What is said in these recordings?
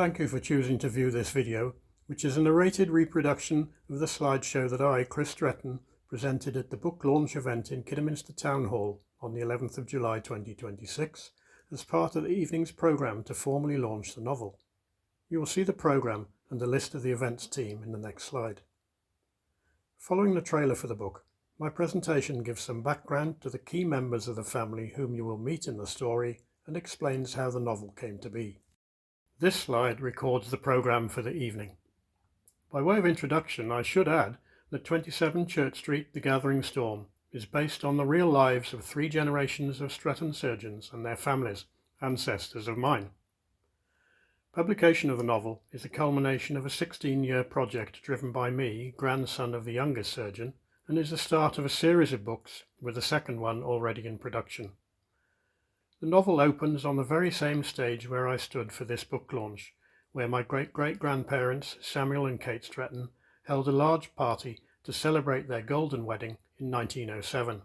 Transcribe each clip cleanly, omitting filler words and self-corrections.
Thank you for choosing to view this video, which is a narrated reproduction of the slideshow that I, Chris Stretton, presented at the book launch event in Kidderminster Town Hall on the 11th of July 2026 as part of the evening's programme to formally launch the novel. You will see the programme and a list of the events team in the next slide. Following the trailer for the book, my presentation gives some background to the key members of the family whom you will meet in the story and explains how the novel came to be. This slide records the programme for the evening. By way of introduction, I should add that 27 Church Street, The Gathering Storm, is based on the real lives of 3 generations of Stretton surgeons and their families, ancestors of mine. Publication of the novel is the culmination of a 16-year project driven by me, grandson of the youngest surgeon, and is the start of a series of books, with the second one already in production. The novel opens on the very same stage where I stood for this book launch, where my great-great-grandparents, Samuel and Kate Stretton, held a large party to celebrate their golden wedding in 1907.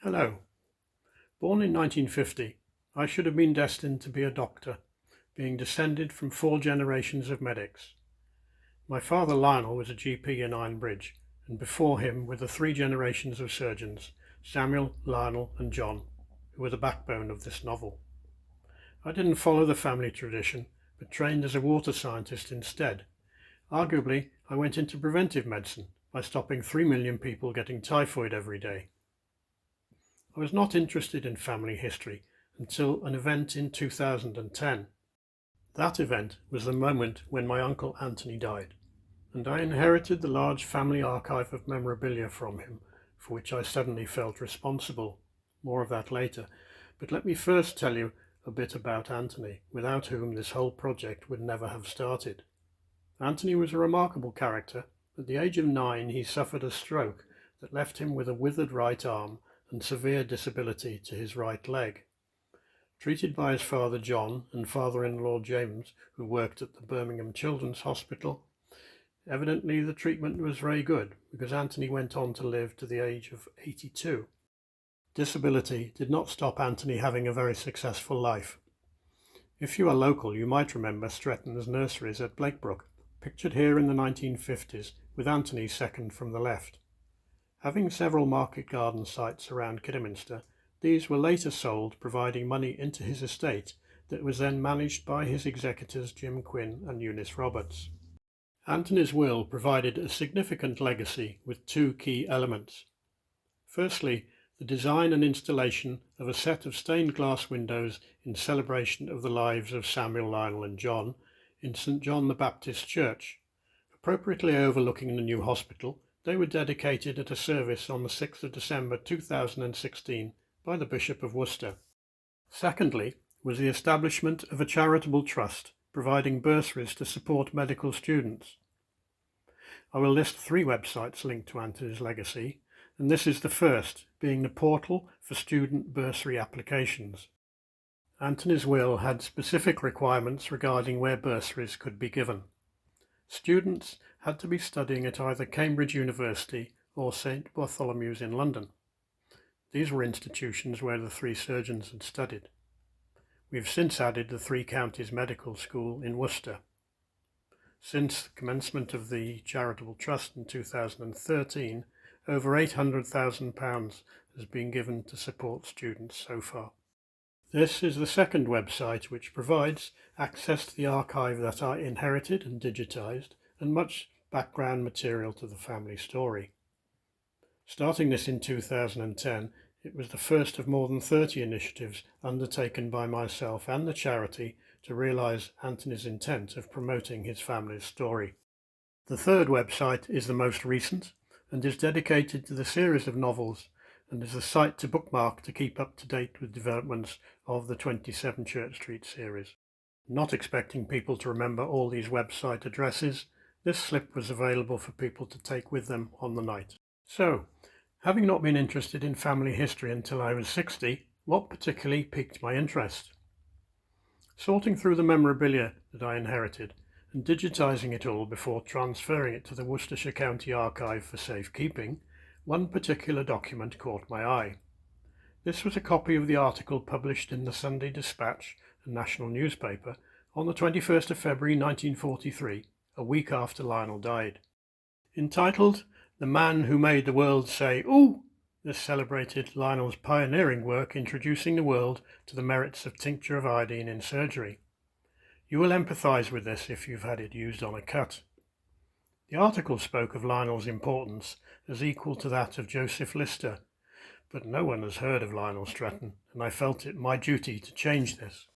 Hello. Born in 1950, I should have been destined to be a doctor, being descended from 4 generations of medics. My father Lionel was a GP in Ironbridge, and before him were the 3 generations of surgeons, Samuel, Lionel and John, who were the backbone of this novel. I didn't follow the family tradition, but trained as a water scientist instead. Arguably, I went into preventive medicine by stopping 3 million people getting typhoid every day. I was not interested in family history until an event in 2010. That event was the moment when my uncle Anthony died, and I inherited the large family archive of memorabilia from him, for which I suddenly felt responsible. More of that later, but let me first tell you a bit about Anthony, without whom this whole project would never have started. Anthony was a remarkable character. At the age of 9 he suffered a stroke that left him with a withered right arm and severe disability to his right leg. Treated by his father John and father-in-law James, who worked at the Birmingham Children's Hospital, evidently the treatment was very good, because Anthony went on to live to the age of 82. Disability did not stop Anthony having a very successful life. If you are local, you might remember Stretton's nurseries at Blakebrook, pictured here in the 1950s, with Anthony second from the left. Having several market garden sites around Kidderminster, these were later sold, providing money into his estate that was then managed by his executors Jim Quinn and Eunice Roberts. Anthony's will provided a significant legacy with 2 key elements. Firstly, the design and installation of a set of stained glass windows in celebration of the lives of Samuel, Lionel and John in St John the Baptist Church. Appropriately overlooking the new hospital, they were dedicated at a service on the 6th of December 2016 by the Bishop of Worcester. Secondly was the establishment of a charitable trust providing bursaries to support medical students. I will list 3 websites linked to Anthony's legacy, and this is the first, being the portal for student bursary applications. Anthony's will had specific requirements regarding where bursaries could be given. Students had to be studying at either Cambridge University or St Bartholomew's in London. These were institutions where the 3 surgeons had studied. We have since added the 3 counties medical school in Worcester. Since the commencement of the charitable trust in 2013, over £800,000 has been given to support students so far. This is the second website, which provides access to the archive that I inherited and digitized, and much background material to the family story. Starting this in 2010, It was the first of more than 30 initiatives undertaken by myself and the charity to realise Anthony's intent of promoting his family's story. The third website is the most recent and is dedicated to the series of novels and is a site to bookmark to keep up to date with developments of the 27 Church Street series. Not expecting people to remember all these website addresses, this slip was available for people to take with them on the night. So, having not been interested in family history until I was 60, what particularly piqued my interest? Sorting through the memorabilia that I inherited and digitising it all before transferring it to the Worcestershire County Archive for safekeeping, one particular document caught my eye. This was a copy of the article published in the Sunday Dispatch, a national newspaper, on the 21st of February 1943, a week after Lionel died. Entitled "The Man Who Made the World Say Ooh!", this celebrated Lionel's pioneering work introducing the world to the merits of tincture of iodine in surgery. You will empathise with this if you've had it used on a cut. The article spoke of Lionel's importance as equal to that of Joseph Lister, but no one has heard of Lionel Stretton, and I felt it my duty to change this.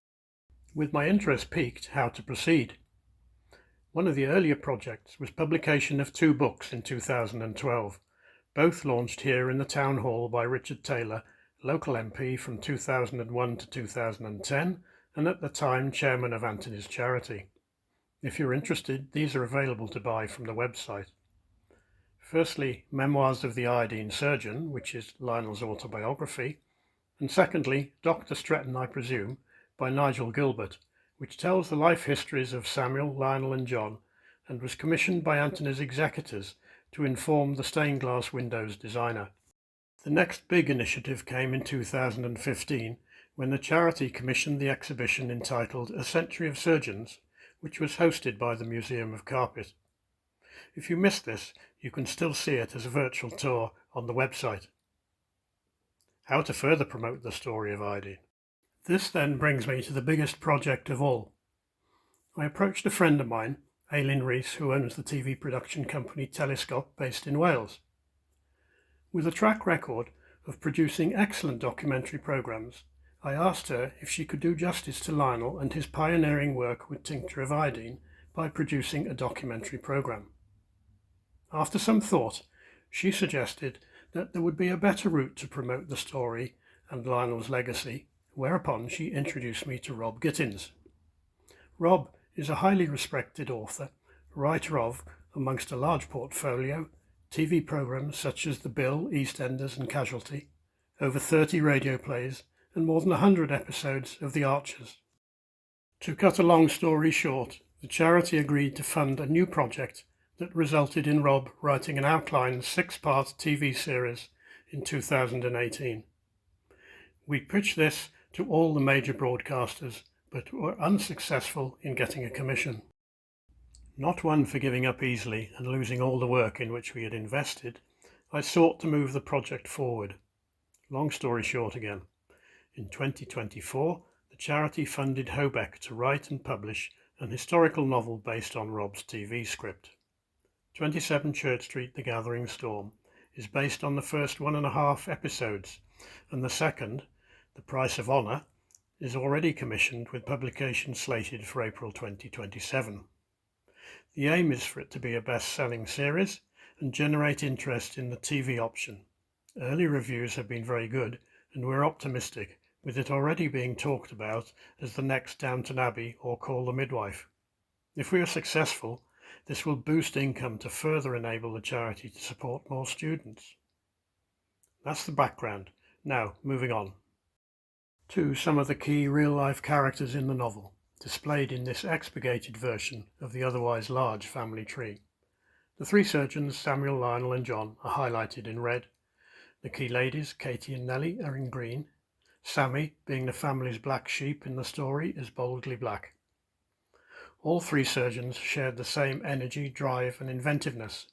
With my interest piqued, how to proceed? One of the earlier projects was publication of 2 books in 2012, both launched here in the Town Hall by Richard Taylor, local MP from 2001 to 2010, and at the time chairman of Anthony's charity. If you're interested, these are available to buy from the website. Firstly, Memoirs of the Iodine Surgeon, which is Lionel's autobiography, and secondly, Dr. Stretton, I presume, by Nigel Gilbert, which tells the life histories of Samuel, Lionel and John, and was commissioned by Anthony's executors to inform the stained glass windows designer. The next big initiative came in 2015, when the charity commissioned the exhibition entitled A Century of Surgeons, which was hosted by the Museum of Carpet. If you missed this, you can still see it as a virtual tour on the website. How to further promote the story of iodine? This then brings me to the biggest project of all. I approached a friend of mine, Aileen Rees, who owns the TV production company Telescope based in Wales. With a track record of producing excellent documentary programmes, I asked her if she could do justice to Lionel and his pioneering work with tincture of iodine by producing a documentary programme. After some thought, she suggested that there would be a better route to promote the story and Lionel's legacy, whereupon she introduced me to Rob Gittins. Rob is a highly respected author, writer of, amongst a large portfolio, TV programmes such as The Bill, EastEnders and Casualty, over 30 radio plays, and more than 100 episodes of The Archers. To cut a long story short, the charity agreed to fund a new project that resulted in Rob writing an outline 6-part TV series in 2018. We pitched this to all the major broadcasters, but were unsuccessful in getting a commission. Not one for giving up easily and losing all the work in which we had invested, I sought to move the project forward. Long story short again. In 2024, the charity funded Hobeck to write and publish an historical novel based on Rob's TV script. 27 Church Street, The Gathering Storm, is based on the first 1.5 episodes, and the second, The Price of Honour, is already commissioned with publication slated for April 2027. The aim is for it to be a best-selling series and generate interest in the TV option. Early reviews have been very good, and we're optimistic, with it already being talked about as the next Downton Abbey or Call the Midwife. If we are successful, this will boost income to further enable the charity to support more students. That's the background. Now, moving on to some of the key real-life characters in the novel, displayed in this expurgated version of the otherwise large family tree. The 3 surgeons, Samuel, Lionel and John, are highlighted in red. The key ladies, Katie and Nellie, are in green. Sammy, being the family's black sheep in the story, is boldly black. All 3 surgeons shared the same energy, drive and inventiveness,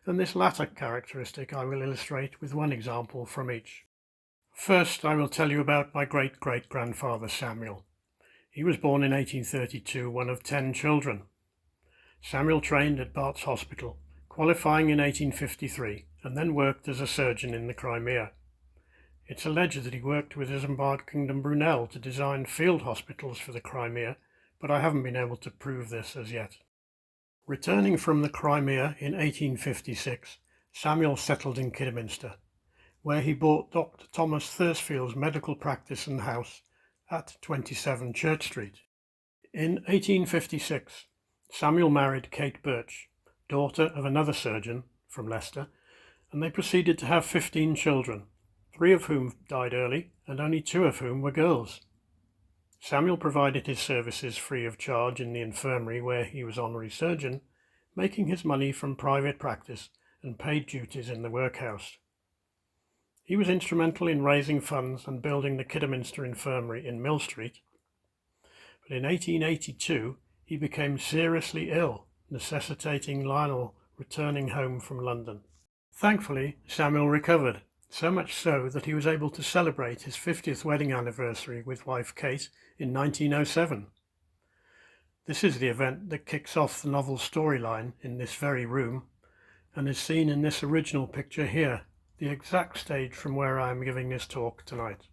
and this latter characteristic I will illustrate with one example from each. First, I will tell you about my great-great-grandfather Samuel. He was born in 1832, one of 10 children. Samuel trained at Bart's Hospital, qualifying in 1853, and then worked as a surgeon in the Crimea. It's alleged that he worked with Isambard Kingdom Brunel to design field hospitals for the Crimea, but I haven't been able to prove this as yet. Returning from the Crimea in 1856, Samuel settled in Kidderminster, where he bought Dr. Thomas Thursfield's medical practice and house at 27 Church Street. In 1856, Samuel married Kate Birch, daughter of another surgeon from Leicester, and they proceeded to have 15 children, 3 of whom died early and only 2 of whom were girls. Samuel provided his services free of charge in the infirmary where he was honorary surgeon, making his money from private practice and paid duties in the workhouse. He was instrumental in raising funds and building the Kidderminster Infirmary in Mill Street, but in 1882 he became seriously ill, necessitating Lionel returning home from London. Thankfully, Samuel recovered, so much so that he was able to celebrate his 50th wedding anniversary with wife Kate in 1907. This is the event that kicks off the novel's storyline in this very room and is seen in this original picture here, the exact stage from where I am giving this talk tonight.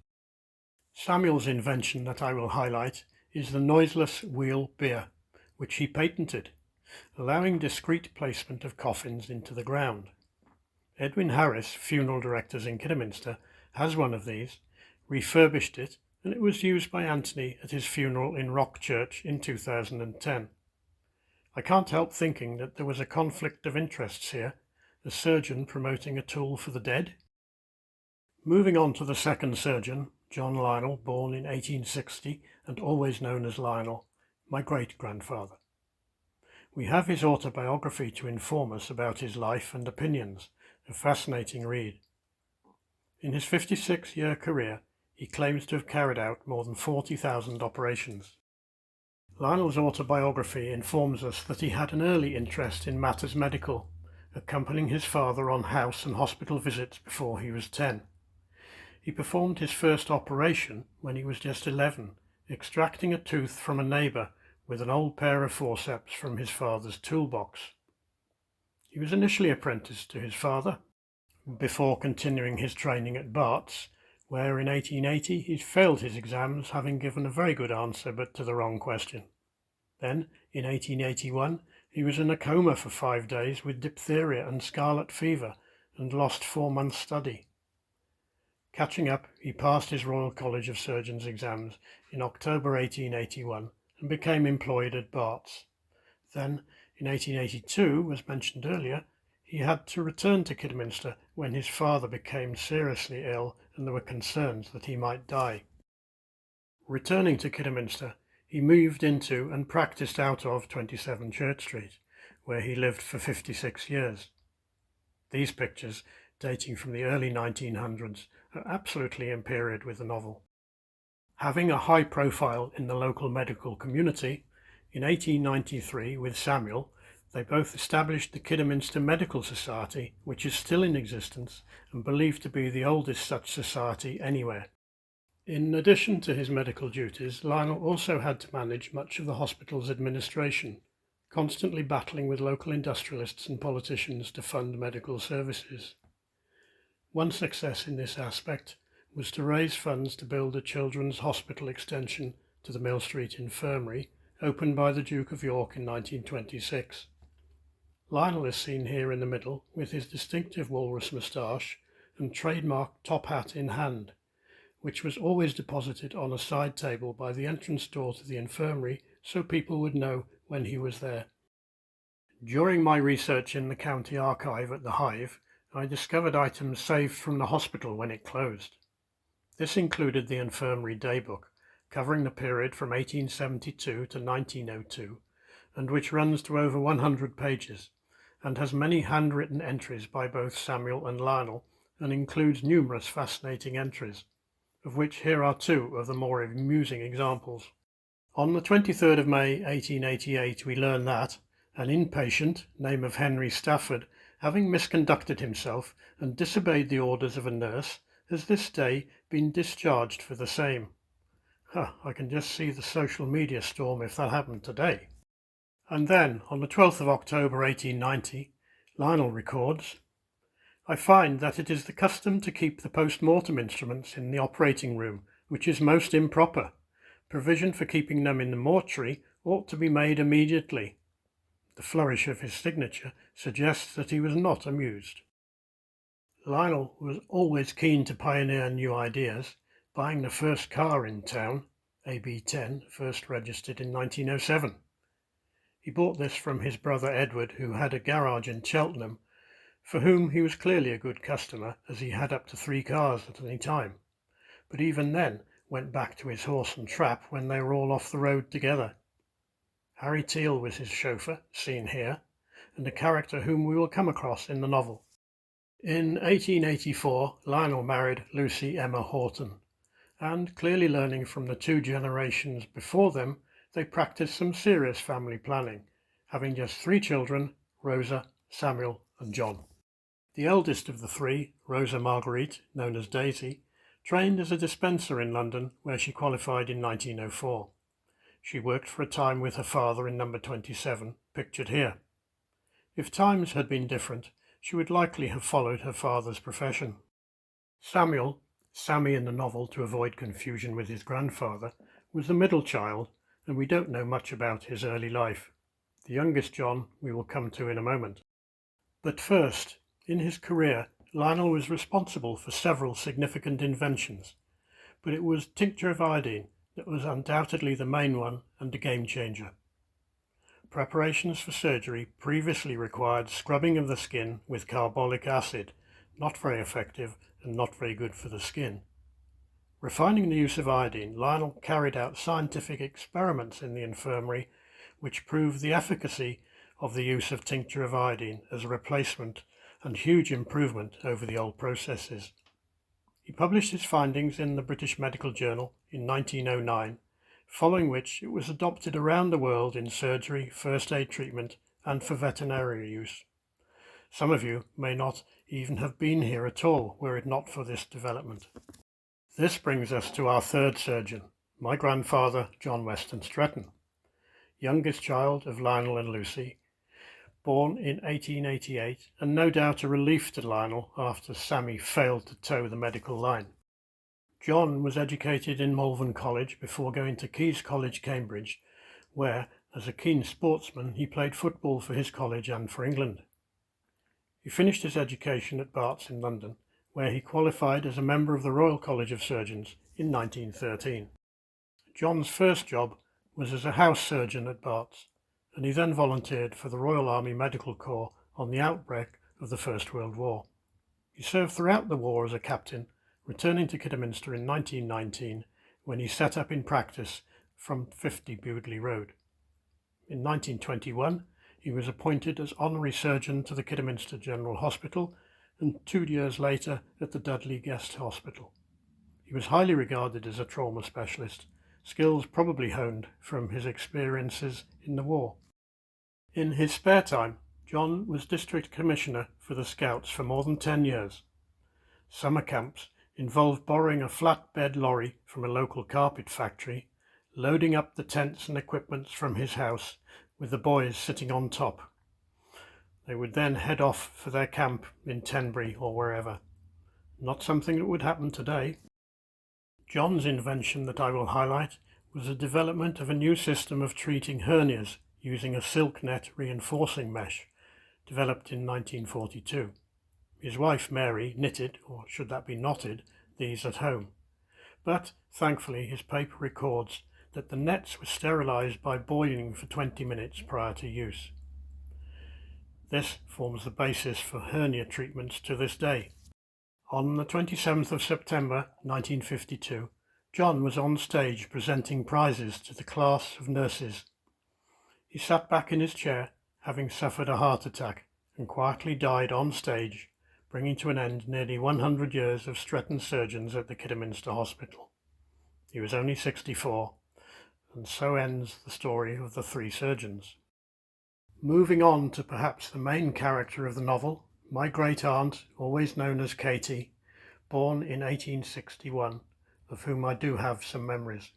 Samuel's invention that I will highlight is the noiseless wheel bier, which he patented, allowing discreet placement of coffins into the ground. Edwin Harris, funeral directors in Kidderminster, has one of these, refurbished it, and it was used by Anthony at his funeral in Rock Church in 2010. I can't help thinking that there was a conflict of interests here, a surgeon promoting a tool for the dead. Moving on to the second surgeon, John Lionel, born in 1860 and always known as Lionel, my great-grandfather. We have his autobiography to inform us about his life and opinions, a fascinating read. In his 56-year career, he claims to have carried out more than 40,000 operations. Lionel's autobiography informs us that he had an early interest in matters medical, accompanying his father on house and hospital visits before he was 10. He performed his first operation when he was just 11, extracting a tooth from a neighbour with an old pair of forceps from his father's toolbox. He was initially apprenticed to his father, before continuing his training at Bart's, where in 1880 he failed his exams, having given a very good answer but to the wrong question. Then, in 1881, he was in a coma for 5 days with diphtheria and scarlet fever and lost 4 months' study. Catching up, he passed his Royal College of Surgeons exams in October 1881 and became employed at Bart's. Then, in 1882, as mentioned earlier, he had to return to Kidderminster when his father became seriously ill and there were concerns that he might die. Returning to Kidderminster, he moved into and practiced out of 27 Church Street, where he lived for 56 years. These pictures, dating from the early 1900s, are absolutely in period with the novel. Having a high profile in the local medical community, in 1893 with Samuel, they both established the Kidderminster Medical Society, which is still in existence and believed to be the oldest such society anywhere. In addition to his medical duties, Lionel also had to manage much of the hospital's administration, constantly battling with local industrialists and politicians to fund medical services. One success in this aspect was to raise funds to build a children's hospital extension to the Mill Street Infirmary, opened by the Duke of York in 1926. Lionel is seen here in the middle with his distinctive walrus moustache and trademark top hat in hand, which was always deposited on a side table by the entrance door to the infirmary so people would know when he was there. During my research in the county archive at the Hive, I discovered items saved from the hospital when it closed. This included the infirmary daybook, covering the period from 1872 to 1902, and which runs to over 100 pages, and has many handwritten entries by both Samuel and Lionel, and includes numerous fascinating entries, of which here are 2 of the more amusing examples. On the 23rd of May 1888 we learn that an inpatient, name of Henry Stafford, having misconducted himself and disobeyed the orders of a nurse, has this day been discharged for the same. I can just see the social media storm if that happened today. And then, on the 12th of October 1890, Lionel records, I find that it is the custom to keep the post-mortem instruments in the operating room, which is most improper. Provision for keeping them in the mortuary ought to be made immediately. The flourish of his signature suggests that he was not amused. Lionel was always keen to pioneer new ideas, buying the first car in town, AB10, first registered in 1907. He bought this from his brother Edward, who had a garage in Cheltenham, for whom he was clearly a good customer, as he had up to 3 cars at any time, but even then went back to his horse and trap when they were all off the road together. Harry Teale was his chauffeur, seen here, and a character whom we will come across in the novel. In 1884, Lionel married Lucy Emma Horton, and clearly learning from the 2 generations before them, they practiced some serious family planning, having just 3 children, Rosa, Samuel and John. The eldest of the 3, Rosa Marguerite, known as Daisy, trained as a dispenser in London, where she qualified in 1904. She worked for a time with her father in number 27, pictured here. If times had been different, she would likely have followed her father's profession. Samuel, Sammy in the novel to avoid confusion with his grandfather, was the middle child, and we don't know much about his early life. The youngest John we will come to in a moment. But first, in his career, Lionel was responsible for several significant inventions, but it was tincture of iodine that was undoubtedly the main one and a game changer. Preparations for surgery previously required scrubbing of the skin with carbolic acid, not very effective and not very good for the skin. Refining the use of iodine, Lionel carried out scientific experiments in the infirmary which proved the efficacy of the use of tincture of iodine as a replacement and huge improvement over the old processes. He published his findings in the British Medical Journal in 1909, following which it was adopted around the world in surgery, first aid treatment and for veterinary use. Some of you may not even have been here at all were it not for this development. This brings us to our 3rd surgeon, my grandfather John Weston Stretton, youngest child of Lionel and Lucy, born in 1888 and no doubt a relief to Lionel after Sammy failed to toe the medical line. John was educated in Malvern College before going to Caius College, Cambridge, where, as a keen sportsman, he played football for his college and for England. He finished his education at Barts in London, where he qualified as a member of the Royal College of Surgeons in 1913. John's first job was as a house surgeon at Barts, and he then volunteered for the Royal Army Medical Corps on the outbreak of the First World War. He served throughout the war as a captain, returning to Kidderminster in 1919 when he set up in practice from 50 Bewdley Road. In 1921 he was appointed as honorary surgeon to the Kidderminster General Hospital and 2 years later at the Dudley Guest Hospital. He was highly regarded as a trauma specialist, skills probably honed from his experiences in the war. In his spare time, John was District Commissioner for the Scouts for more than 10 years. Summer camps involved borrowing a flatbed lorry from a local carpet factory, loading up the tents and equipments from his house with the boys sitting on top. They would then head off for their camp in Tenbury or wherever. Not something that would happen today. John's invention that I will highlight was the development of a new system of treating hernias using a silk net reinforcing mesh, developed in 1942. His wife Mary knitted, or should that be knotted, these at home. But thankfully his paper records that the nets were sterilised by boiling for 20 minutes prior to use. This forms the basis for hernia treatments to this day. On the 27th of September 1952, John was on stage presenting prizes to the class of nurses. He sat back in his chair, having suffered a heart attack, and quietly died on stage, bringing to an end nearly 100 years of Stretton surgeons at the Kidderminster Hospital. He was only 64, and so ends the story of the 3 surgeons. Moving on to perhaps the main character of the novel, my great-aunt, always known as Katie, born in 1861, of whom I do have some memories.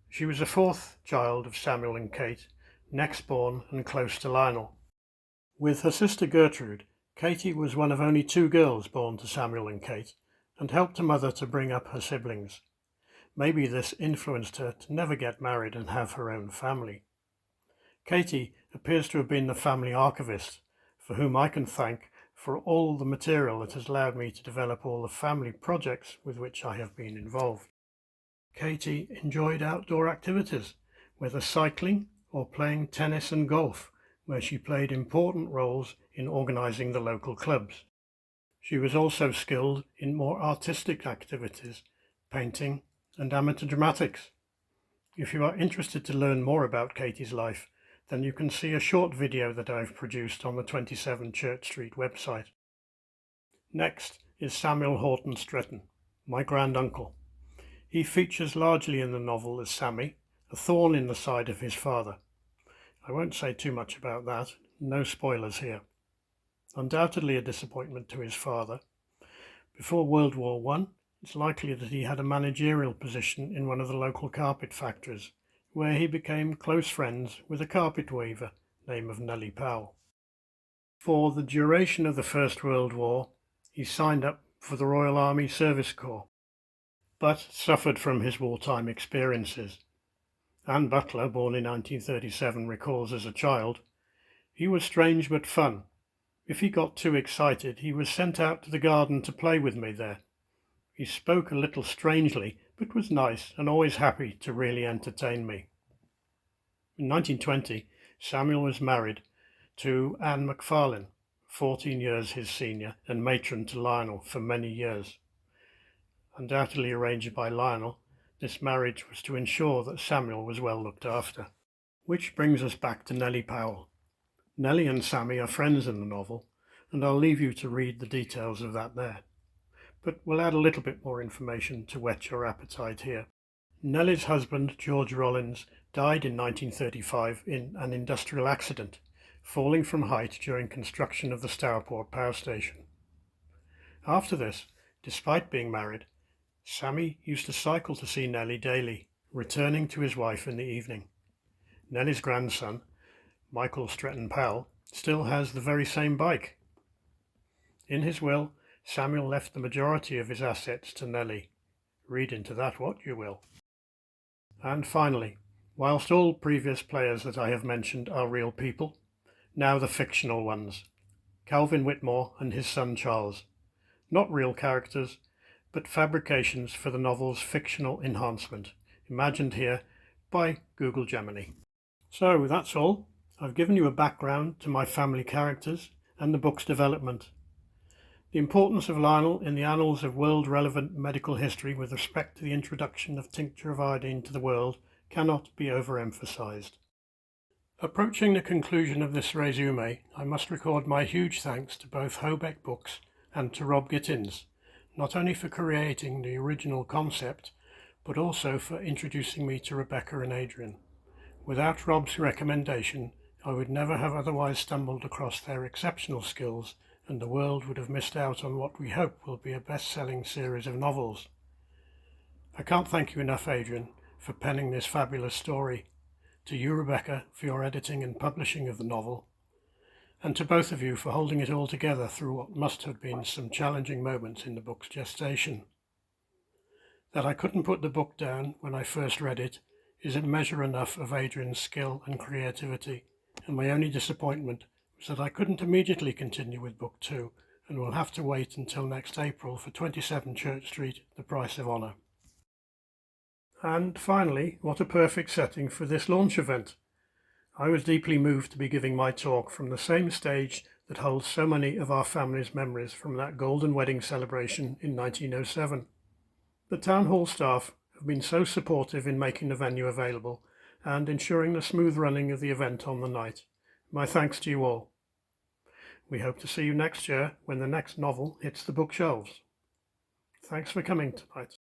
She was the 4th child of Samuel and Kate, next born and close to Lionel. With her sister Gertrude, Katie was one of only 2 girls born to Samuel and Kate, and helped her mother to bring up her siblings. Maybe this influenced her to never get married and have her own family. Katie appears to have been the family archivist, for whom I can thank for all the material that has allowed me to develop all the family projects with which I have been involved. Katie enjoyed outdoor activities, whether cycling or playing tennis and golf, where she played important roles in organising the local clubs. She was also skilled in more artistic activities, painting and amateur dramatics. If you are interested to learn more about Katie's life, then you can see a short video that I've produced on the 27 Church Street website. Next is Samuel Horton Stretton, my granduncle. He features largely in the novel as Sammy, a thorn in the side of his father. I won't say too much about that, no spoilers here. Undoubtedly a disappointment to his father. Before World War I, it's likely that he had a managerial position in one of the local carpet factories, where he became close friends with a carpet weaver named of Nellie Powell. For the duration of the First World War, he signed up for the Royal Army Service Corps, but suffered from his wartime experiences. Anne Butler, born in 1937, recalls as a child, "He was strange but fun. If he got too excited, he was sent out to the garden to play with me there. He spoke a little strangely, but was nice and always happy to really entertain me." In 1920, Samuel was married to Anne McFarlane, 14 years his senior and matron to Lionel for many years. Undoubtedly arranged by Lionel, this marriage was to ensure that Samuel was well looked after. Which brings us back to Nellie Powell. Nellie and Sammy are friends in the novel, and I'll leave you to read the details of that there. But we'll add a little bit more information to whet your appetite here. Nellie's husband, George Rollins, died in 1935 in an industrial accident, falling from height during construction of the Stourport power station. After this, despite being married, Sammy used to cycle to see Nellie daily, returning to his wife in the evening. Nellie's grandson, Michael Stretton Powell, still has the very same bike. In his will, Samuel left the majority of his assets to Nellie. Read into that what you will. And finally, whilst all previous players that I have mentioned are real people, now the fictional ones. Calvin Whitmore and his son Charles. Not real characters, but fabrications for the novel's fictional enhancement, imagined here by Google Gemini. So that's all. I've given you a background to my family characters and the book's development. The importance of Lionel in the annals of world-relevant medical history with respect to the introduction of tincture of iodine to the world cannot be overemphasized. Approaching the conclusion of this resume, I must record my huge thanks to both Hobeck Books and to Rob Gittins, not only for creating the original concept, but also for introducing me to Rebecca and Adrian. Without Rob's recommendation, I would never have otherwise stumbled across their exceptional skills, and the world would have missed out on what we hope will be a best-selling series of novels. I can't thank you enough, Adrian, for penning this fabulous story, to you, Rebecca, for your editing and publishing of the novel, and to both of you for holding it all together through what must have been some challenging moments in the book's gestation. That I couldn't put the book down when I first read it is a measure enough of Adrian's skill and creativity, and my only disappointment was that I couldn't immediately continue with Book 2, and will have to wait until next April for 27 Church Street, The Price of Honour. And finally, what a perfect setting for this launch event. I was deeply moved to be giving my talk from the same stage that holds so many of our family's memories from that golden wedding celebration in 1907. The Town Hall staff have been so supportive in making the venue available and ensuring the smooth running of the event on the night. My thanks to you all. We hope to see you next year when the next novel hits the bookshelves. Thanks for coming tonight.